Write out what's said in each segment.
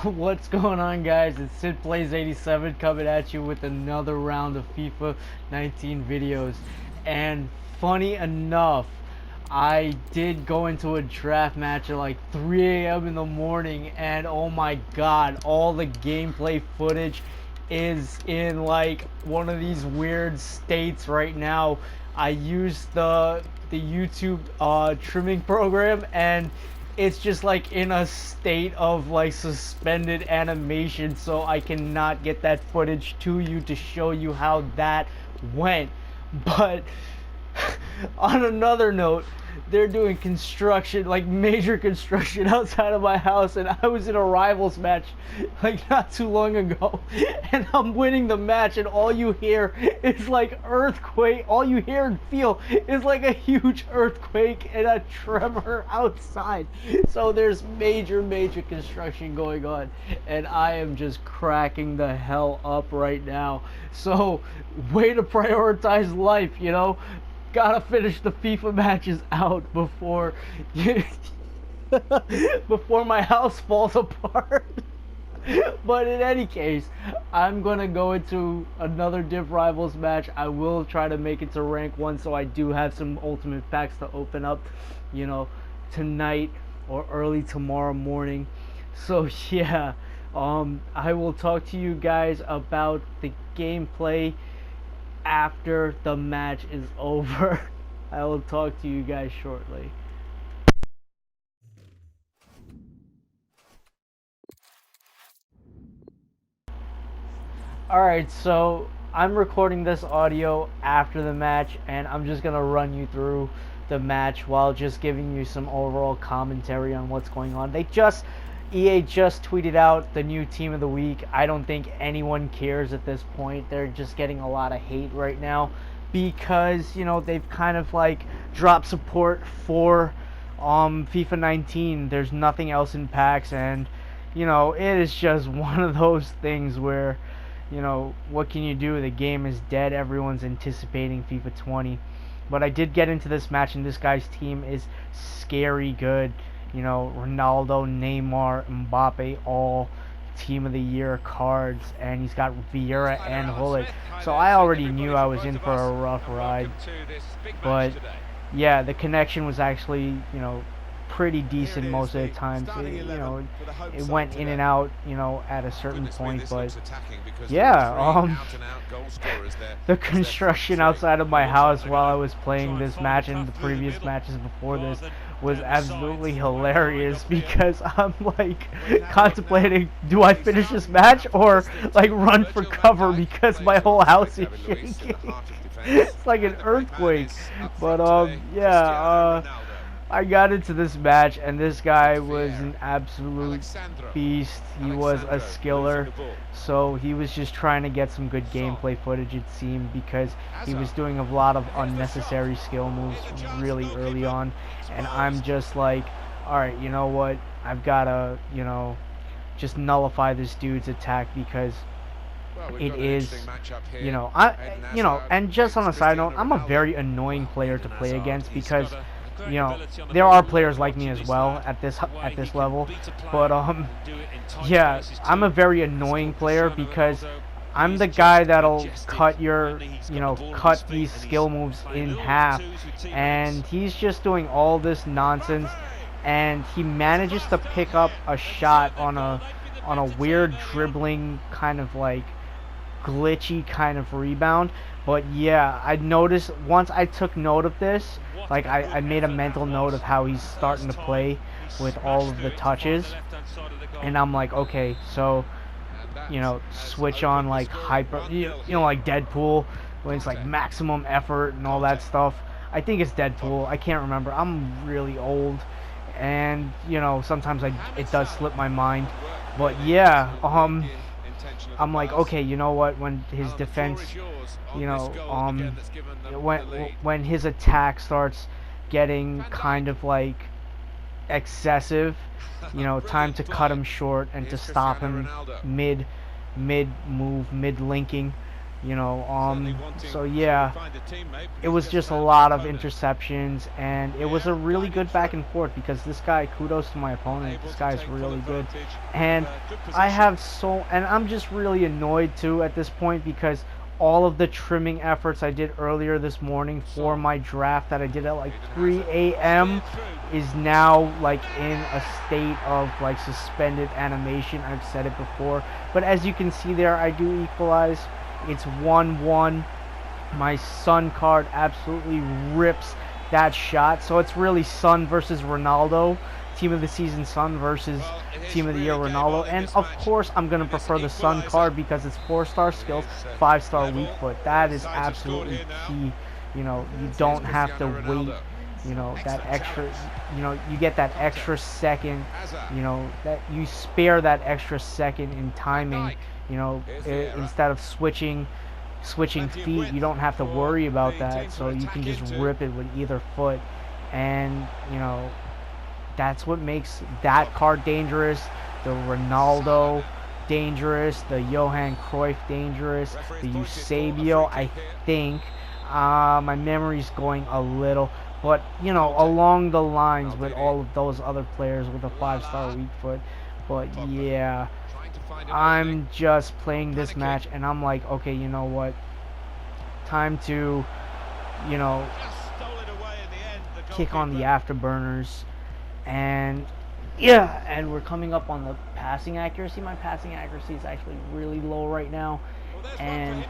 What's going on, guys? It's Sid Plays 87 coming at you with another round of FIFA 19 videos. And funny enough, I did go into a draft match at like 3 a.m. in the morning, and oh my god, all the gameplay footage is in like one of these weird states right now. I used the YouTube trimming program, and it's just like in a state of like suspended animation, so I cannot get that footage to you to show you how that went. But on another note, they're doing construction, like major construction outside of my house, and I was in a rivals match like not too long ago, and I'm winning the match, and all you hear is like earthquake. All you hear and feel is like a huge earthquake and a tremor outside. So there's major construction going on, and I am just cracking the hell up right now. So way to prioritize life, you know. Gotta finish the FIFA matches out before before my house falls apart. But in any case, I'm gonna go into another Div Rivals match. I will try to make it to rank 1, so I do have some ultimate packs to open up, you know, tonight or early tomorrow morning. So yeah, I will talk to you guys about the gameplay after the match is over. I will talk to you guys shortly. Alright, so I'm recording this audio after the match, and I'm just gonna run you through the match while just giving you some overall commentary on what's going on. EA just tweeted out the new team of the week. I don't think anyone cares at this point. They're just getting a lot of hate right now because, you know, they've kind of like dropped support for FIFA 19. There's nothing else in packs, and you know, it is just one of those things where, you know, what can you do? The game is dead. Everyone's anticipating FIFA 20. But I did get into this match, and this guy's team is scary good. You know, Ronaldo, Neymar, Mbappe, all Team of the Year cards, and he's got Vieira and Hullet. So I already knew I was in for a rough ride. But yeah, the connection was actually, you know, pretty decent most of the time. So, you know, it went in and out, you know, at a certain point. But yeah, the construction outside of my house while I was playing this match and the previous matches before this was absolutely hilarious, because I'm like contemplating, do I finish this match or like run for cover because my whole house is shaking. It's like an earthquake. But yeah, I got into this match, and this guy was an absolute beast. He was a skiller, so he was just trying to get some good gameplay footage, it seemed, because he was doing a lot of unnecessary skill moves really early on, and I'm just like, alright, you know what, I've got to, you know, just nullify this dude's attack, because it is, you know, and just on a side note, I'm a very annoying player to play against, because you know, there are players like me as well at this level, but yeah, I'm a very annoying player because I'm the guy that'll cut cut these skill moves in half, and he's just doing all this nonsense, and he manages to pick up a shot on a weird dribbling kind of like glitchy kind of rebound. But yeah, I noticed once I took note of this, like I made a mental note of how he's starting to play with all of the touches, and I'm like, okay, so, you know, switch on like hyper, you know, like Deadpool, when it's like maximum effort and all that stuff. I think it's Deadpool, I can't remember, I'm really old, and you know, sometimes it does slip my mind. But yeah, I'm like, okay, you know what, when his defense, you know, when his attack starts getting kind of like excessive, you know, time to cut him short and to stop him mid move, mid linking. So yeah, it was just a lot of interceptions, and it was a really good back and forth because this guy, kudos to my opponent, this guy's really good, and I'm just really annoyed too at this point because all of the trimming efforts I did earlier this morning for my draft that I did at like 3 a.m. is now like in a state of like suspended animation. I've said it before, but as you can see there, I do equalize. It's 1-1. My Son card absolutely rips that shot. So it's really Son versus Ronaldo. Team of the season Son versus Team of the year Ronaldo. And of course I'm going to prefer the Son card because it's 4-star skills, 5-star weak foot. That is absolutely key. You don't have to wait. That extra, you get that extra second, that you spare that extra second in timing, instead of switching feet, you don't have to worry about that, so you can just rip it with either foot, and, that's what makes that card dangerous, the Ronaldo dangerous, the Johan Cruyff dangerous, the Eusebio, I think, my memory's going a little, but, along the lines with all of those other players with a 5-star weak foot. But, yeah, I'm just playing this match, and I'm like, okay, you know what? Time to, kick on the afterburners. And, yeah, and we're coming up on the passing accuracy. My passing accuracy is actually really low right now. And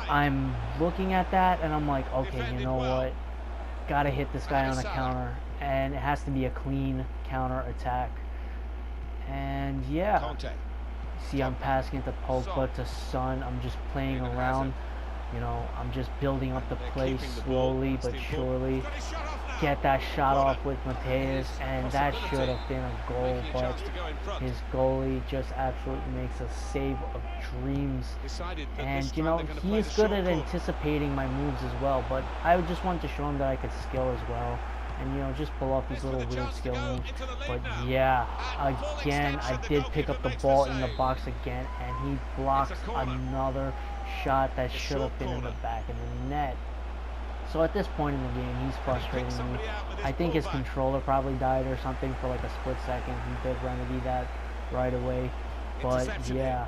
I'm looking at that, and I'm like, okay, you know what? Gotta hit this guy on a counter, and it has to be a clean counter attack. And yeah, see, I'm passing it to Pogba, to Son. I'm just playing around. I'm just building up the play slowly but surely. Get that shot off with Mateus, and that should have been a goal, but his goalie just absolutely makes a save of dreams. And, he's good at anticipating my moves as well, but I just wanted to show him that I could skill as well. And, just pull off these little weird skill moves. But, yeah, again, I did pick up the ball in the box again, and he blocks another shot that should have been in the back of the net. So at this point in the game, he's frustrating me. I think his controller probably died or something for like a split second. He did remedy that right away. But yeah,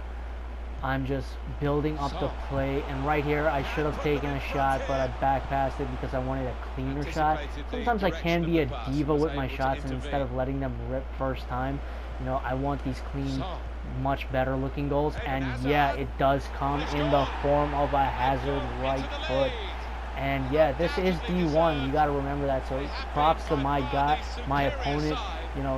I'm just building up the play. And right here, I should have taken a shot, but I back passed it because I wanted a cleaner shot. Sometimes I can be a diva with my shots, and instead of letting them rip first time, I want these clean, much better looking goals. And yeah, it does come in the form of a Hazard right foot. And yeah, this is D1. You got to remember that. So props to my opponent.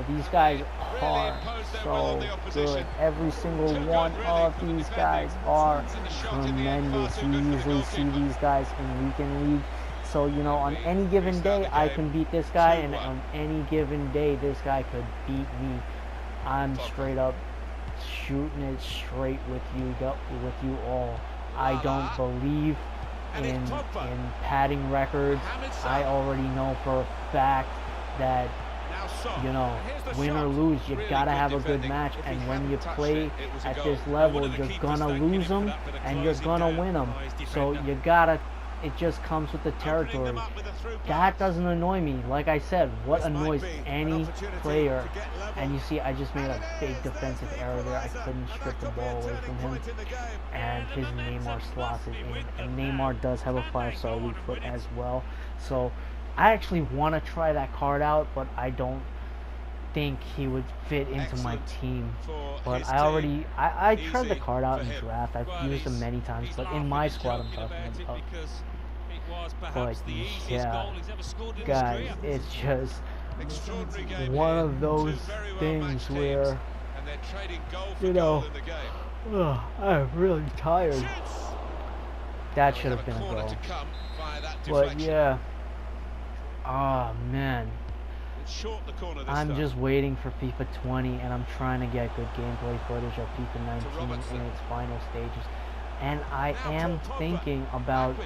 These guys are so good. Every single one of these guys are tremendous. You usually see these guys in weekend league. So, on any given day, I can beat this guy, and on any given day, this guy could beat me. I'm straight up shooting it straight with you all. I don't believe in padding records. I already know for a fact that, win or lose, you gotta have a good match, and when you play at this level, you're gonna lose them and you're gonna win them. So you gotta, it just comes with the territory. That doesn't annoy me. Like I said, what annoys any player, and you see, I just made a big defensive error there. I couldn't strip the ball away from him, and his Neymar slots it in. And Neymar does have a 5-star weak foot as well. So I actually want to try that card out, but I don't think he would fit into my team. But I tried the card out in draft. I've used him many times, but in my squad I'm talking about. But yeah, guys, it's just one of those things where, I'm really tired. That should have been a goal. But yeah, oh man, I'm just waiting for FIFA 20, and I'm trying to get good gameplay footage of FIFA 19 in its final stages. And I am thinking about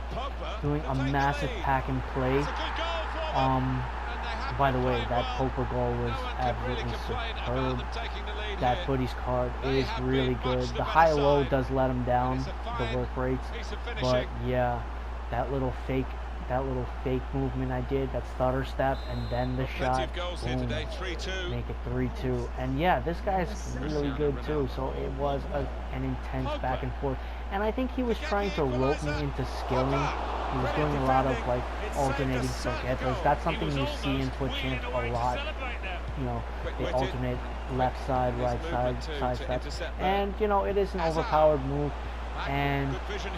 doing a massive pack and play. By the way, that Pogba goal was absolutely superb. that Footy's card is really good. The high-low does let him down, the work rates, but yeah, that little fake movement I did, that stutter step, and then the shot, boom, make it 3-2. And yeah, this guy's really good too, so it was an intense back and forth. And I think he was trying to rope me into skilling. He was doing a lot of like alternating circuitos. That's something you see in Twitch champs a lot. You know, they alternate left side, right side, side step. And you know, it is an overpowered move. And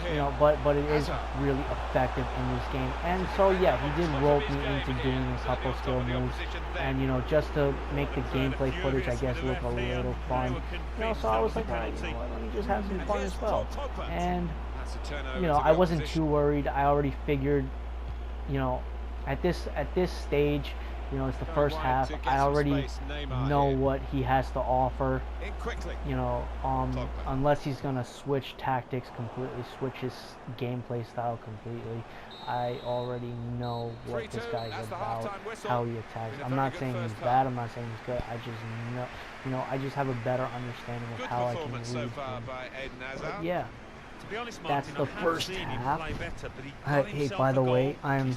you know, but it is really effective in this game. And so yeah, he did rope me into doing a couple skill moves, and you know, just to make the gameplay footage, I guess, look a little fun. You know, so I was like, alright, you know what, let me just have some fun as well. And you know, I wasn't too worried. I already figured, you know, at this stage, you know, it's the first half. I already know what he has to offer. You know, unless he's gonna switch tactics completely, switch his gameplay style completely. I already know what this guy's about, how he attacks. I'm not saying he's bad. I'm not saying he's good. I just know, you know, I just have a better understanding of how I can read him. But yeah. That's the first half. Hey, by the way, I am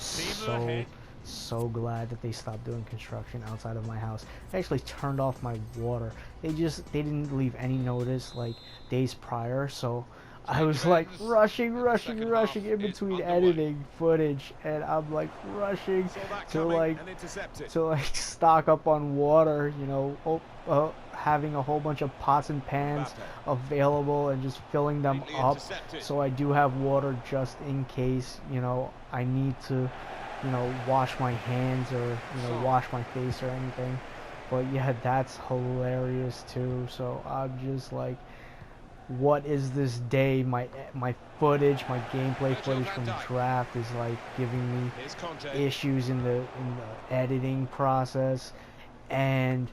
so glad that they stopped doing construction outside of my house. They actually turned off my water. They didn't leave any notice like days prior, so I was like rushing in between editing footage, and I'm like rushing to like stock up on water, you know, having a whole bunch of pots and pans available and just filling them up, so I do have water just in case, you know, I need to, you know, wash my hands or, you know, wash my face or anything. But yeah, that's hilarious too. So I'm just like, what is this day? My footage, my gameplay footage from the draft is like giving me issues in the editing process, and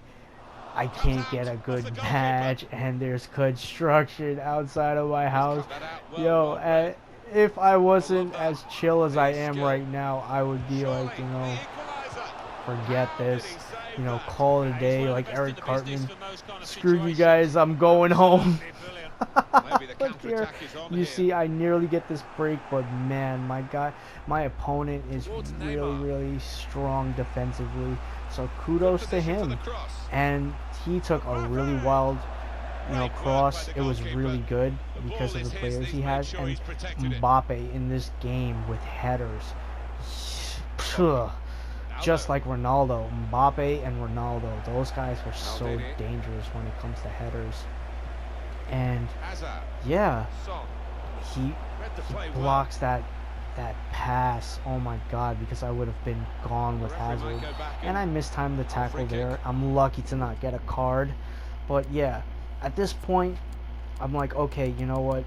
I can't get a good match, and there's construction outside of my house. Yo, if I wasn't as chill as I am right now, I would be like, you know, forget this, you know, call it a day, like Eric Cartman. Screw you guys, I'm going home. Look here, you see, I nearly get this break, but man, my opponent is really strong defensively. So kudos to him. And he took a really wild, you know, cross. It was really good because of the players he has. And Mbappe in this game with headers, just like Ronaldo. Mbappe and Ronaldo, those guys were so dangerous when it comes to headers. And yeah, he blocks that pass. Oh my god, because I would have been gone with Hazard. And I mistimed the tackle there. I'm lucky to not get a card. But yeah, at this point, I'm like, okay, you know what?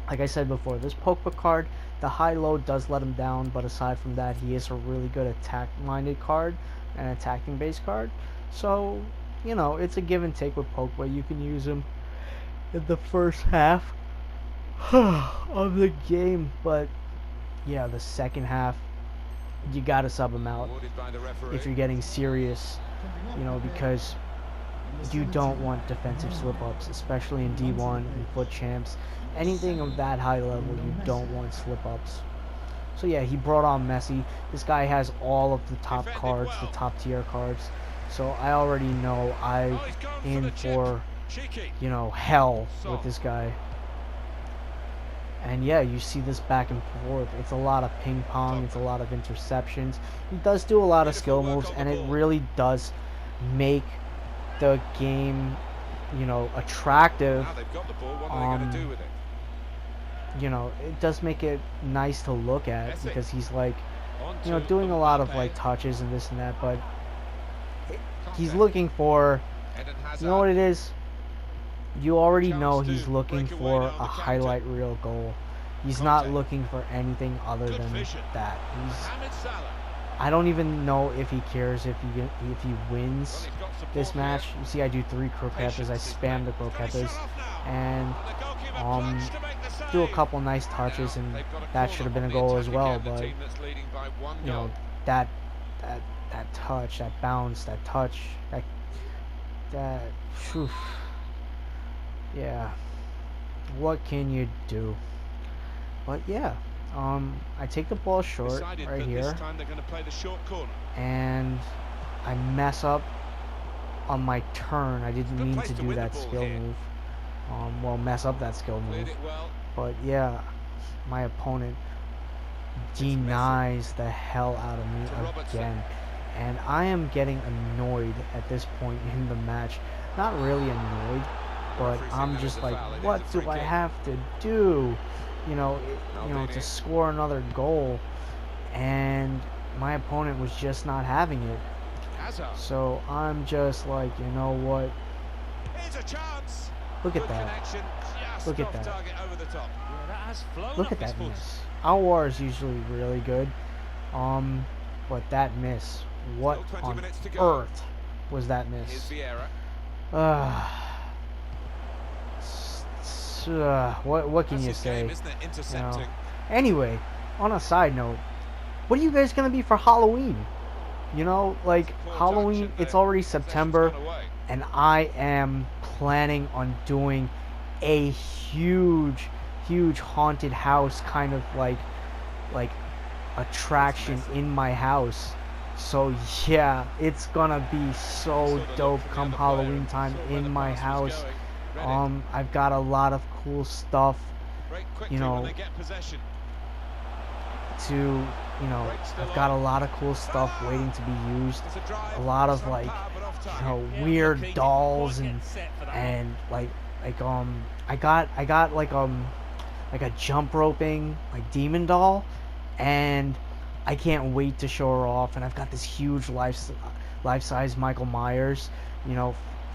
Like I said before, this Pogba card, the high-low does let him down, but aside from that, he is a really good attack-minded card, an attacking-based card. So, you know, it's a give and take with Pogba. You can use him in the first half of the game, but yeah, the second half, you gotta sub him out if you're getting serious, you know, because you don't want defensive slip-ups, especially in D1 and foot champs. Anything of that high level, you don't want slip-ups. So yeah, he brought on Messi. This guy has all of the top cards, the top tier cards. So I already know I'm in for, you know, hell with this guy. And yeah, you see this back and forth. It's a lot of ping pong. It's a lot of interceptions. He does do a lot of skill moves, and it really does make the game, you know, attractive. You know, it does make it nice to look at because he's like, you know, doing a lot of like touches and this and that, but he's looking for, you know what it is? You already know he's looking for a highlight reel goal. He's not looking for anything other than that. I don't even know if he cares if he wins this match. You see, I do 3 croquetas. I spam the croquetas and do a couple nice touches, and that should have been a goal as well. But you know, that touch, that bounce, that touch, that. Whew, yeah, what can you do? But yeah, I take the ball short right here, and I mess up on my turn. I didn't mean to do that skill move. Well, mess up that skill move. But yeah, my opponent denies the hell out of me again. And I am getting annoyed at this point in the match. Not really annoyed, but I'm just like, what do I have to do? To score another goal. And my opponent was just not having it. So I'm just like, you know what? Look at that. Look at that. Look at that miss. Our war is usually really good. But that miss. What on earth was that miss? What can you say? Anyway, on a side note, what are you guys gonna be for Halloween? Like Halloween, it's already September, and I am planning on doing a huge haunted house kind of like attraction in my house. So yeah, it's gonna be so dope come Halloween time in my house. I've got a lot of cool stuff, I've got a lot of cool stuff waiting to be used. A lot of weird dolls and I got like a jump roping demon doll, and I can't wait to show her off. And I've got this huge life-size Michael Myers,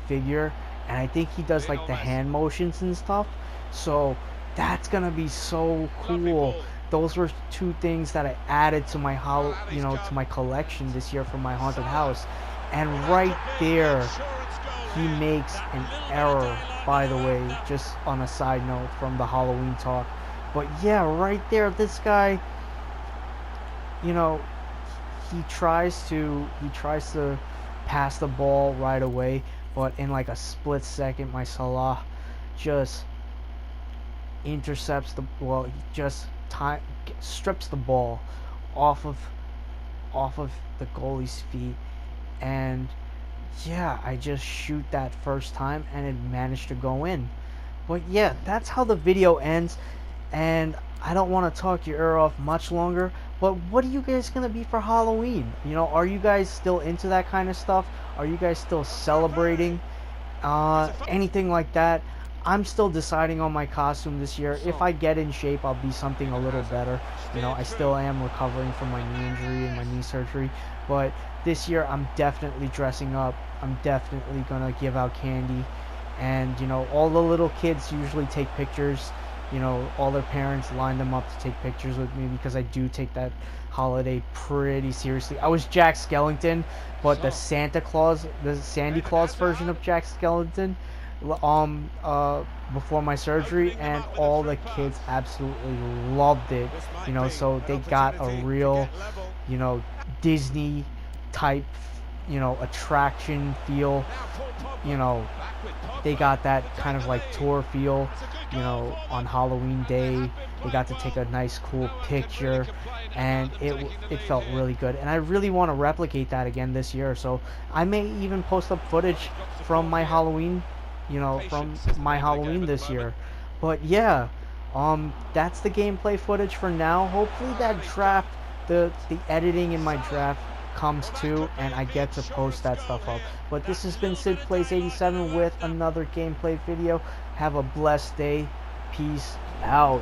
figure, and I think he does like the hand motions and stuff. So that's gonna be so cool. Those were two things that I added to my to my collection this year for my haunted house. And right there, he makes an error, by the way, just on a side note from the Halloween talk. But yeah, right there, this guy, he tries to pass the ball right away, but in like a split second, my Salah just intercepts strips the ball off of the goalie's feet, and yeah, I just shoot that first time and it managed to go in. But yeah, that's how the video ends, and I don't want to talk your ear off much longer. But what are you guys gonna be for Halloween? Are you guys still into that kind of stuff? Are you guys still celebrating anything like that? I'm still deciding on my costume this year. If I get in shape, I'll be something a little better. I still am recovering from my knee injury and my knee surgery. But this year, I'm definitely dressing up. I'm definitely going to give out candy. And, all the little kids usually take pictures. All their parents line them up to take pictures with me because I do take that holiday pretty seriously. I was Jack Skellington, but the Sandy Claus version of Jack Skellington before my surgery, and all the kids absolutely loved it. So they got a real Disney type attraction feel. They got that kind of like tour feel. On Halloween day they got to take a nice cool picture, and it felt really good, and I really want to replicate that again this year. So I may even post up footage from my Halloween this year. But yeah, that's the gameplay footage for now. Hopefully that draft, the editing in my draft comes too, and I get to post that stuff up. But this has been Sid Plays 87 with another gameplay video. Have a blessed day. Peace out.